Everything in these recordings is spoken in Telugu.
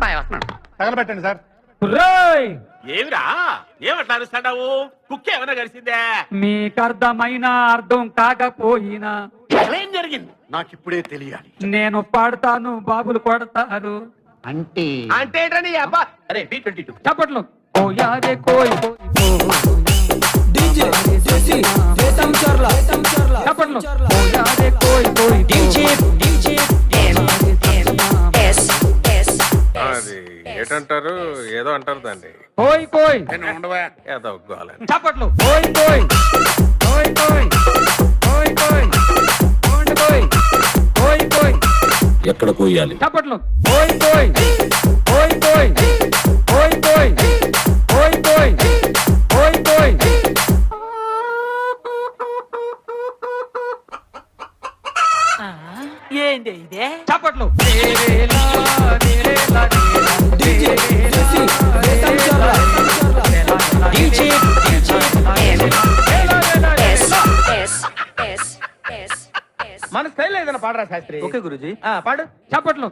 బాయ్ వస్తున్నాడు. తగలబెట్టండి సార్. ఏమిరా ఏమట్లా అరుస్తాడావు? కుక్క ఏమైనా కలిసిందే? మీకు అర్థమైనా అర్థం కాకపోయినా ఏం జరిగింది నాకు ఇప్పుడే తెలియాలి. నేను పాడతాను, బాబులు కొడతారు. అంటే అంటే ఏంటని అబ్బా? అరే B22 చప్పట్లు. కోయారే కోయ్ చప్పట్లు. కోయారే కోయ్ కోయ్ అది ఏటంటారు, ఏదో అంటారు దాన్ని. కోయ్ కోయ్ ఏదో ఒగ్గాలని. చప్పట్లు. కోయ్ కోయ్ కోయ్ కోయ్ కోయ్ కోయ్ కోయ్ కోయ్ కోయ్ ఎక్కడ కోయాలి? చప్పట్లు. కోయ్ కోయ్ కోయ్ కోయ్ కోయ్ కోయ్ కోయ్ కోయ్ కోయ్ కోయ్ ఏంటి ఇదే? చప్పట్లు. మన స్టైల్ ఏదైనా పాడరా శాస్త్రి? ఓకే గురుజీ. పాడు. చప్పట్లు.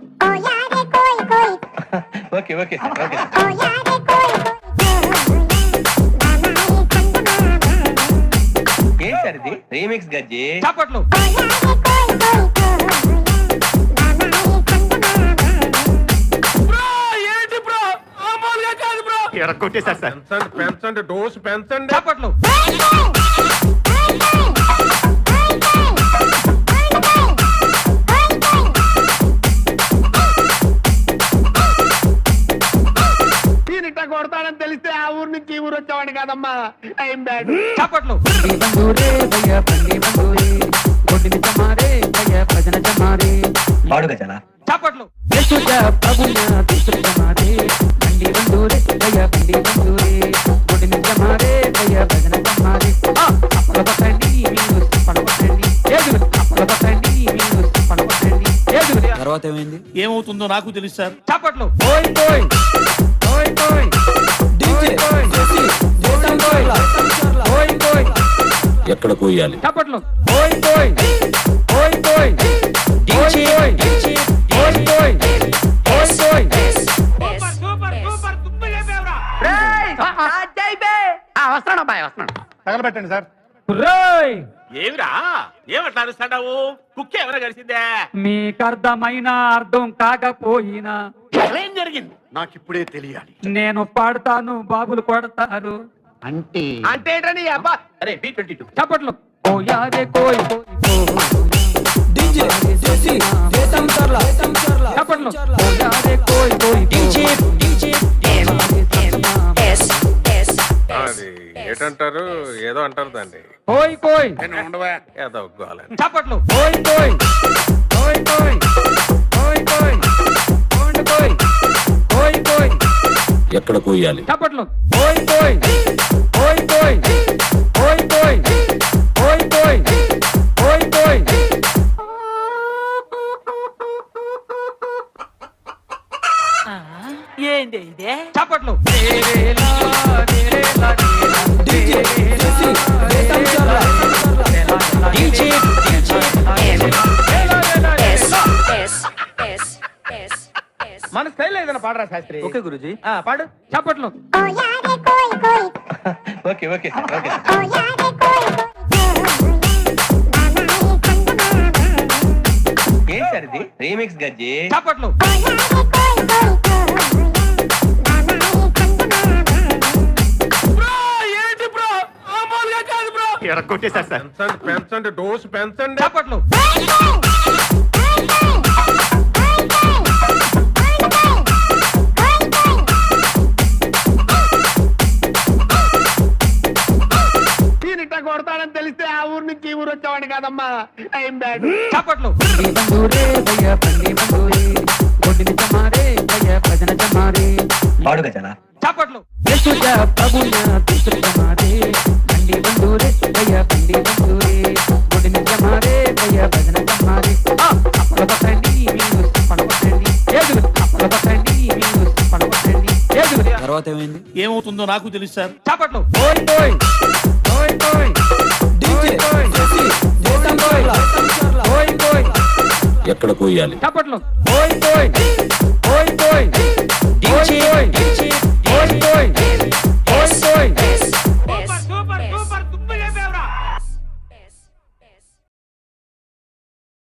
Okay okay okay. ఏం సార్ ఇది? రీమిక్స్ గజ్జి. చప్పట్లు. ఏంటి బ్రో? మామూలుగా కాదు బ్రో. ఎరగొట్టేశారు సార్. పెంచండి పెంచండి, డోసు పెంచండి. చప్పట్లు. ఈయనిట్ట కొడతాడని తెలిస్తే ఆ ఊరు నుంచి ఈ ఊరు వచ్చేవాడిని కాదమ్మా. ఏం బ్యాడ్. చప్పట్లు. పాడుగా చాలా. చప్పట్లు. తర్వాత ఏమైంది? ఏమవుతుందో నాకు తెలుసు సార్. చప్పట్లు. కోయ్ కోయ్ కోయ్ కోయ్ కోయ్ కోయ్ కోయ్ ఎక్కడ కోయాలి? చప్పట్లు. కోయ్ కోయ్ కోయ్ కోయ్ కోయ్ కోయ్ కోయ్ కోయ్ కోయ్ కోయ్ వస్తున్నాడు బాయ్ వస్తున్నాడు. తగలబెట్టండి సార్. ఏమిరా ఏమట్లా అరుస్తాడావు? కుక్క ఏమైనా కలిసిందే? మీకు అర్థమైనా అర్థం కాకపోయినా ఏం జరిగింది నాకు ఇప్పుడే తెలియాలి. నేను పాడతాను, బాబులు కొడతారు. అంటే అంటే ఏంటని అబ్బా? అరే B22 చప్పట్లు. కోయారే కోయ్ చప్పట్లు. కోయారే కోయ్ కోయ్ అది ఏటంటారు, ఏదో అంటారు దాన్ని. కోయ్ కోయ్ ఏదో ఒగ్గాలని. చప్పట్లు. కోయ్ కోయ్ కోయ్ కోయ్ కోయ్ కోయ్ కోయ్ కోయ్ కోయ్ ఎక్కడ కోయాలి? చప్పట్లు. కోయ్ కోయ్ కోయ్ కోయ్ కోయ్ కోయ్ కోయ్ కోయ్ కోయ్ కోయ్ ఏంటి ఇదే? చప్పట్లు. మన స్టైల్ ఏదైనా పాడరా శాస్త్రి? ఓకే గురుజీ. పాడు. చప్పట్లు. Okay okay okay. ఏం సార్ ఇది? రీమిక్స్ గజ్జి. చప్పట్లు. ఏంటి బ్రో? మామూలుగా కాదు బ్రో. ఎరగొట్టేశారు సార్. పెంచండి పెంచండి, డోసు పెంచండి. చప్పట్లు. ఈయనిట్ట కొడతాడని తెలిస్తే ఆ ఊరు నుంచి ఈ ఊరు వచ్చేవాడిని కాదమ్మా. ఏం బ్యాడ్. చప్పట్లు. పాడుగా చాలా. చప్పట్లు. తర్వాత ఏమైంది? ఏమవుతుందో నాకు తెలుసు సార్. చప్పట్లు. కోయ్ కోయ్ కోయ్ కోయ్ కోయ్ కోయ్ కోయ్ కోయ్ ఎక్కడ కోయాలి? చప్పట్లు. కోయ్ కోయ్ కోయ్ కోయ్